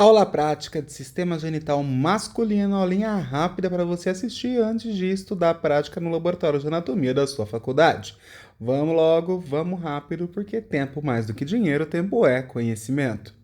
Aula prática de sistema genital masculino, aulinha rápida para você assistir antes de estudar a prática no laboratório de anatomia da sua faculdade. Vamos logo, vamos rápido, porque tempo mais do que dinheiro, tempo é conhecimento.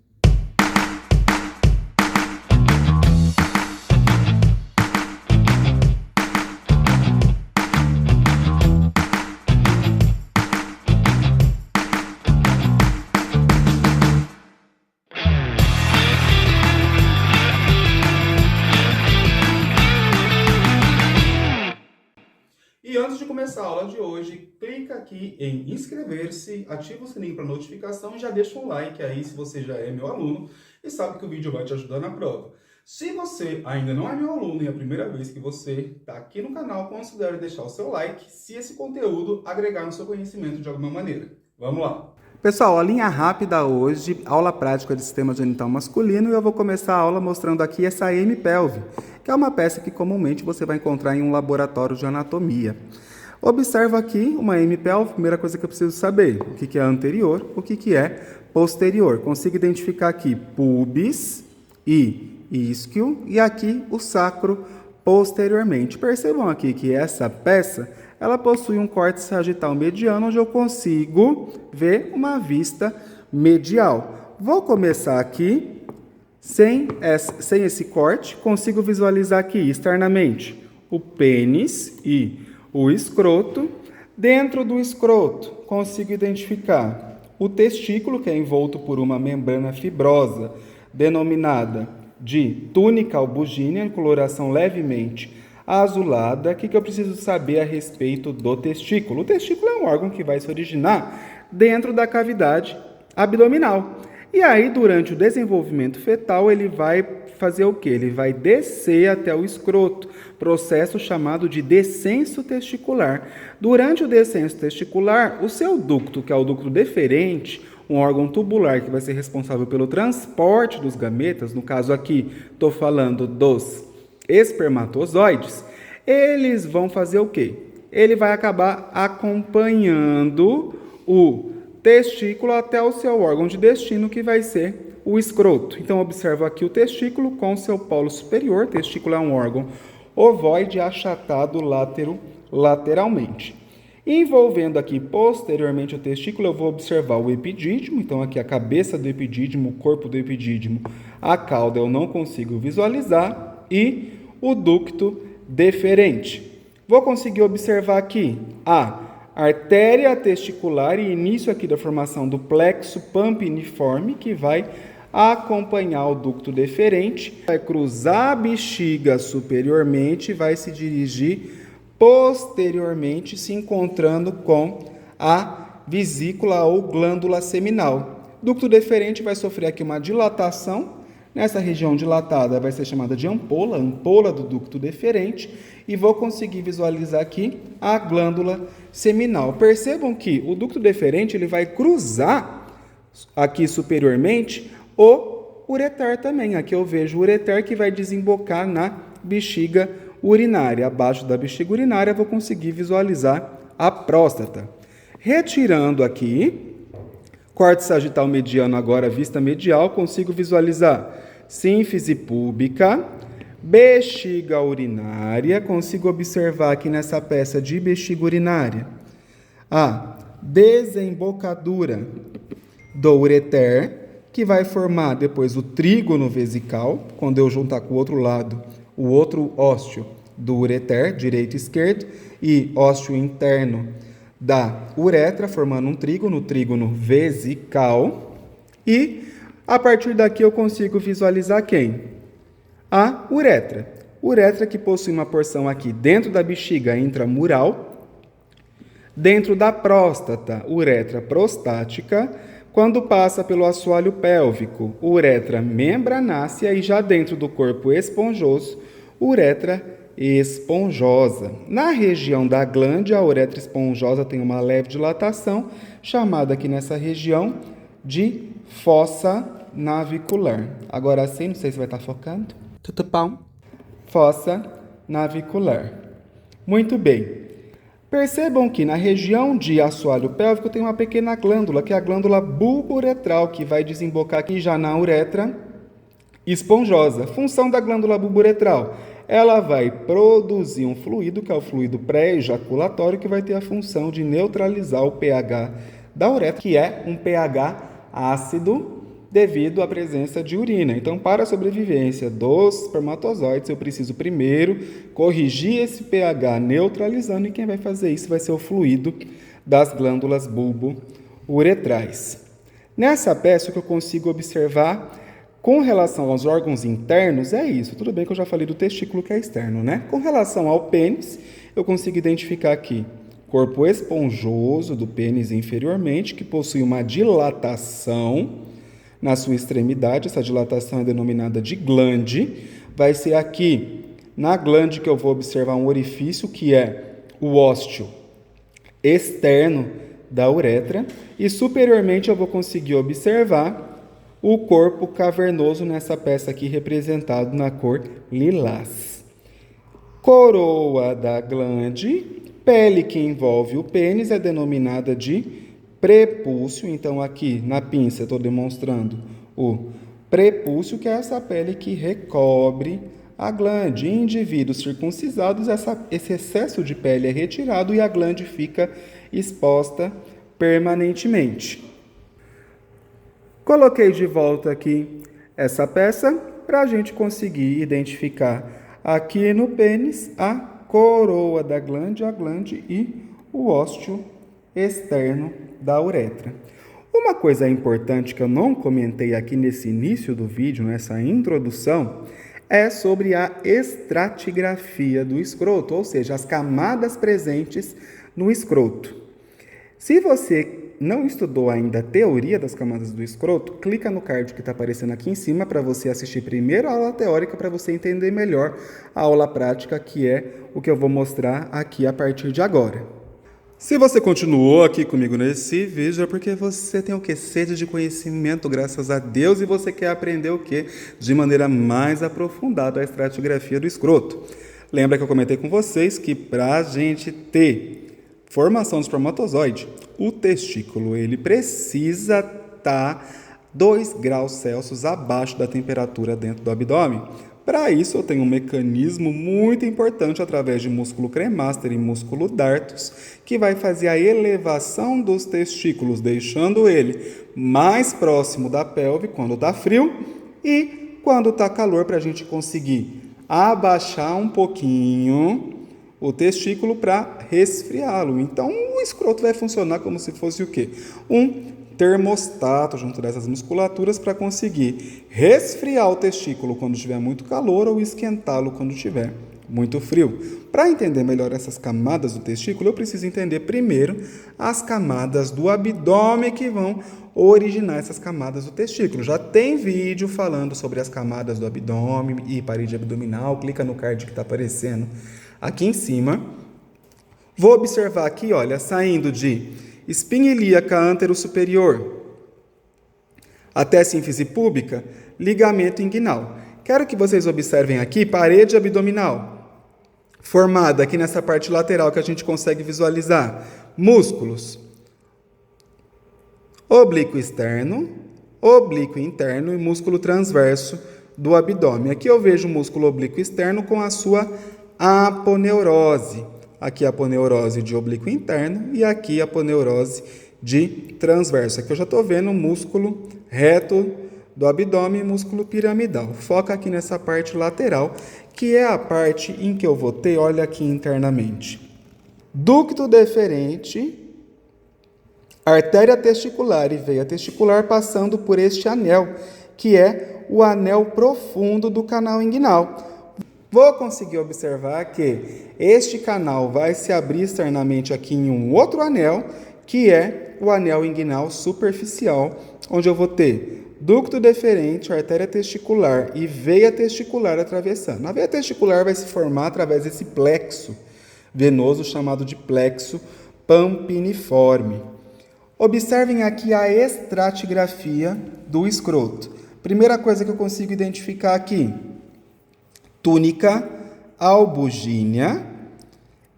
E antes de começar a aula de hoje, clica aqui em inscrever-se, ativa o sininho para notificação e já deixa um like aí se você já é meu aluno e sabe que o vídeo vai te ajudar na prova. Se você ainda não é meu aluno e é a primeira vez que você está aqui no canal, considere deixar o seu like se esse conteúdo agregar no seu conhecimento de alguma maneira. Vamos lá! Pessoal, a linha rápida hoje, aula prática de sistema genital masculino, e eu vou começar a aula mostrando aqui essa hemipelve, que é uma peça que comumente você vai encontrar em um laboratório de anatomia. Observa aqui uma hemipelve, primeira coisa que eu preciso saber, o que é anterior, o que é posterior. Consigo identificar aqui pubis e isquio e aqui o sacro posteriormente. Percebam aqui que essa peça ela possui um corte sagital mediano, onde eu consigo ver uma vista medial. Vou começar aqui, sem esse corte, consigo visualizar aqui externamente o pênis e o escroto. Dentro do escroto, consigo identificar o testículo, que é envolto por uma membrana fibrosa, denominada de túnica albugínea, em coloração levemente azulada. O que eu preciso saber a respeito do testículo? O testículo é um órgão que vai se originar dentro da cavidade abdominal. E aí, durante o desenvolvimento fetal, ele vai fazer o quê? Ele vai descer até o escroto, processo chamado de descenso testicular. Durante o descenso testicular, o seu ducto, que é o ducto deferente, um órgão tubular que vai ser responsável pelo transporte dos gametas, no caso aqui estou falando dos espermatozoides, eles vão fazer o quê? Ele vai acabar acompanhando o testículo até o seu órgão de destino, que vai ser o escroto. Então, observa aqui o testículo com seu polo superior. O testículo é um órgão ovoide achatado lateralmente. Envolvendo aqui posteriormente o testículo, eu vou observar o epidídimo. Então, aqui a cabeça do epidídimo, o corpo do epidídimo, a cauda eu não consigo visualizar, e o ducto deferente. Vou conseguir observar aqui a artéria testicular e início aqui da formação do plexo pampiniforme, que vai acompanhar o ducto deferente, vai cruzar a bexiga superiormente e vai se dirigir posteriormente, se encontrando com a vesícula ou glândula seminal. O ducto deferente vai sofrer aqui uma dilatação. Nessa região dilatada vai ser chamada de ampola, ampola do ducto deferente, e vou conseguir visualizar aqui a glândula seminal. Percebam que o ducto deferente ele vai cruzar aqui superiormente o ureter também. Aqui eu vejo o ureter que vai desembocar na bexiga urinária. Abaixo da bexiga urinária vou conseguir visualizar a próstata. Retirando aqui, corte sagital mediano, agora vista medial, consigo visualizar sínfise púbica, bexiga urinária, consigo observar aqui nessa peça de bexiga urinária a desembocadura do ureter, que vai formar depois o trígono vesical, quando eu juntar com o outro lado o outro ósseo do ureter, direito e esquerdo, e ósseo interno da uretra, formando um trígono vesical. E a partir daqui eu consigo visualizar quem? A uretra. Uretra que possui uma porção aqui dentro da bexiga intramural, dentro da próstata, uretra prostática. Quando passa pelo assoalho pélvico, uretra membranácea, e já dentro do corpo esponjoso, uretra esponjosa. Na região da glândula, a uretra esponjosa tem uma leve dilatação, chamada aqui nessa região de fossa navicular. Agora sim, não sei se vai estar focando. Tudo bom? Fossa navicular. Muito bem. Percebam que na região de assoalho pélvico tem uma pequena glândula, que é a glândula bulbo-uretral, que vai desembocar aqui já na uretra esponjosa. Função da glândula bulboretral. Ela vai produzir um fluido, que é o fluido pré-ejaculatório, que vai ter a função de neutralizar o pH da uretra, que é um pH ácido devido à presença de urina. Então, para a sobrevivência dos espermatozoides, eu preciso primeiro corrigir esse pH neutralizando, e quem vai fazer isso vai ser o fluido das glândulas bulbo-uretrais. Nessa peça, o que eu consigo observar com relação aos órgãos internos é isso. Tudo bem que eu já falei do testículo, que é externo, né? Com relação ao pênis, eu consigo identificar aqui corpo esponjoso do pênis inferiormente, que possui uma dilatação na sua extremidade. Essa dilatação é denominada de glande. Vai ser aqui, na glande, que eu vou observar um orifício, que é o ósteo externo da uretra. E superiormente eu vou conseguir observar o corpo cavernoso nessa peça aqui, representado na cor lilás. Coroa da glande, pele que envolve o pênis, é denominada de prepúcio. Então, aqui na pinça eu estou demonstrando o prepúcio, que é essa pele que recobre a glande. Em indivíduos circuncisados, esse excesso de pele é retirado e a glande fica exposta permanentemente. Coloquei de volta aqui essa peça para a gente conseguir identificar aqui no pênis a coroa da glande, a glande e o ósteo externo da uretra. Uma coisa importante que eu não comentei aqui nesse início do vídeo, nessa introdução, é sobre a estratigrafia do escroto, ou seja, as camadas presentes no escroto. Se você não estudou ainda a teoria das camadas do escroto, clica no card que está aparecendo aqui em cima para você assistir primeiro a aula teórica, para você entender melhor a aula prática, que é o que eu vou mostrar aqui a partir de agora. Se você continuou aqui comigo nesse vídeo, é porque você tem o quê? Sede de conhecimento, graças a Deus, e você quer aprender o quê? De maneira mais aprofundada a estratigrafia do escroto. Lembra que eu comentei com vocês que para a gente ter formação do espermatozoide, o testículo ele precisa estar 2 graus Celsius abaixo da temperatura dentro do abdômen. Para isso, eu tenho um mecanismo muito importante através de músculo cremaster e músculo dartos, que vai fazer a elevação dos testículos, deixando ele mais próximo da pelve quando está frio e quando está calor, para a gente conseguir abaixar um pouquinho o testículo para resfriá-lo. Então, o escroto vai funcionar como se fosse o quê? Um termostato junto dessas musculaturas para conseguir resfriar o testículo quando tiver muito calor ou esquentá-lo quando tiver muito frio. Para entender melhor essas camadas do testículo, eu preciso entender primeiro as camadas do abdômen que vão originar essas camadas do testículo. Já tem vídeo falando sobre as camadas do abdômen e parede abdominal, clica no card que está aparecendo aqui em cima. Vou observar aqui, olha, saindo de espinha ilíaca antero superior até sínfise púbica, ligamento inguinal. Quero que vocês observem aqui parede abdominal, formada aqui nessa parte lateral que a gente consegue visualizar. Músculos, oblíquo externo, oblíquo interno e músculo transverso do abdômen. Aqui eu vejo o músculo oblíquo externo com a sua aponeurose. Aqui a aponeurose de oblíquo interno e aqui a aponeurose de transverso. Aqui eu já estou vendo o músculo reto do abdômen e músculo piramidal. Foca aqui nessa parte lateral, que é a parte em que eu vou ter, olha aqui internamente, ducto deferente, artéria testicular e veia testicular passando por este anel, que é o anel profundo do canal inguinal. Vou conseguir observar que este canal vai se abrir externamente aqui em um outro anel, que é o anel inguinal superficial, onde eu vou ter ducto deferente, artéria testicular e veia testicular atravessando. A veia testicular vai se formar através desse plexo venoso chamado de plexo pampiniforme. Observem aqui a estratigrafia do escroto. Primeira coisa que eu consigo identificar aqui: túnica albugínea,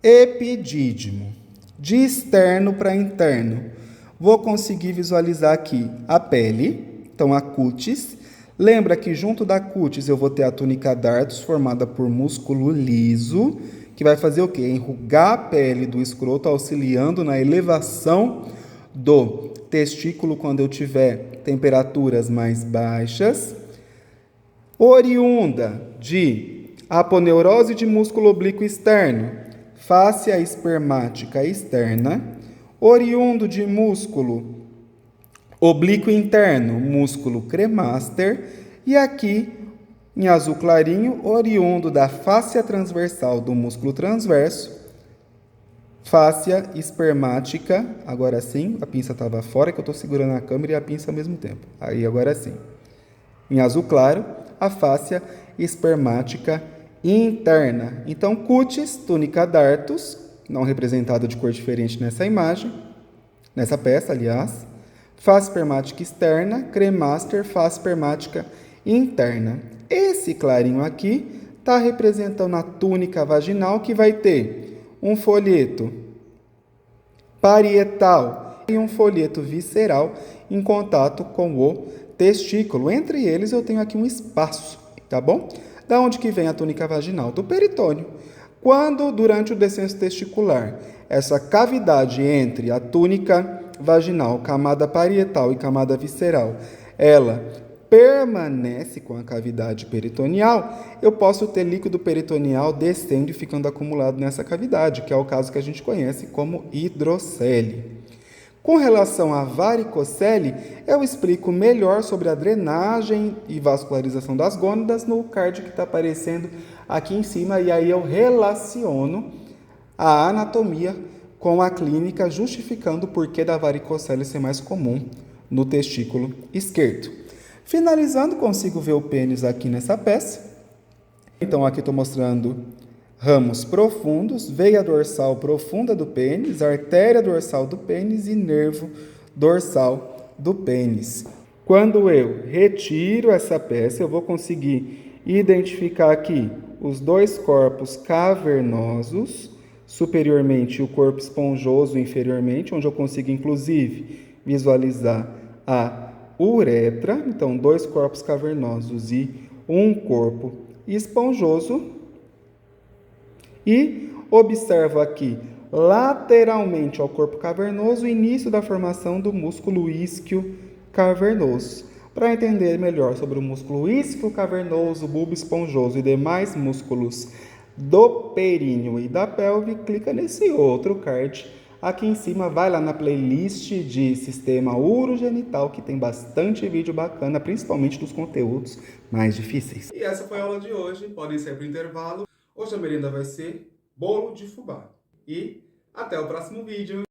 epidídimo, de externo para interno. Vou conseguir visualizar aqui a pele, então a cutis, Lembra que junto da cutis eu vou ter a túnica dartos formada por músculo liso, que vai fazer o quê? Enrugar a pele do escroto, auxiliando na elevação do testículo quando eu tiver temperaturas mais baixas. Oriunda de aponeurose de músculo oblíquo externo, fáscia espermática externa. Oriundo de músculo oblíquo interno, músculo cremaster. E aqui, em azul clarinho, oriundo da fáscia transversal do músculo transverso, fáscia espermática. Agora sim, a pinça estava fora, que eu estou segurando a câmera e a pinça ao mesmo tempo. Aí, agora sim. Em azul claro, a fáscia espermática interna. Então, cutis, túnica dartos, não representada de cor diferente nessa imagem, nessa peça, aliás. Fáscia espermática externa, cremaster, fáscia espermática interna. Esse clarinho aqui está representando a túnica vaginal, que vai ter um folheto parietal e um folheto visceral em contato com o testículo. Entre eles eu tenho aqui um espaço, tá bom? Da onde que vem a túnica vaginal? Do peritônio. Quando, durante o descenso testicular, essa cavidade entre a túnica vaginal, camada parietal e camada visceral, ela permanece com a cavidade peritoneal, eu posso ter líquido peritoneal descendo e ficando acumulado nessa cavidade, que é o caso que a gente conhece como hidrocele. Com relação à varicocele, eu explico melhor sobre a drenagem e vascularização das gônadas no card que está aparecendo aqui em cima, e aí eu relaciono a anatomia com a clínica, justificando o porquê da varicocele ser mais comum no testículo esquerdo. Finalizando, consigo ver o pênis aqui nessa peça. Então, aqui estou mostrando ramos profundos, veia dorsal profunda do pênis, artéria dorsal do pênis e nervo dorsal do pênis. Quando eu retiro essa peça, eu vou conseguir identificar aqui os dois corpos cavernosos, superiormente o corpo esponjoso inferiormente, onde eu consigo inclusive visualizar a uretra. Então, dois corpos cavernosos e um corpo esponjoso. E observo aqui, lateralmente ao corpo cavernoso, o início da formação do músculo isquio cavernoso. Para entender melhor sobre o músculo isquio cavernoso, bulbo esponjoso e demais músculos do períneo e da pelve, clica nesse outro card aqui em cima, vai lá na playlist de sistema urogenital, que tem bastante vídeo bacana, principalmente dos conteúdos mais difíceis. E essa foi a aula de hoje, podem sair para o intervalo. Hoje a merenda vai ser bolo de fubá. E até o próximo vídeo!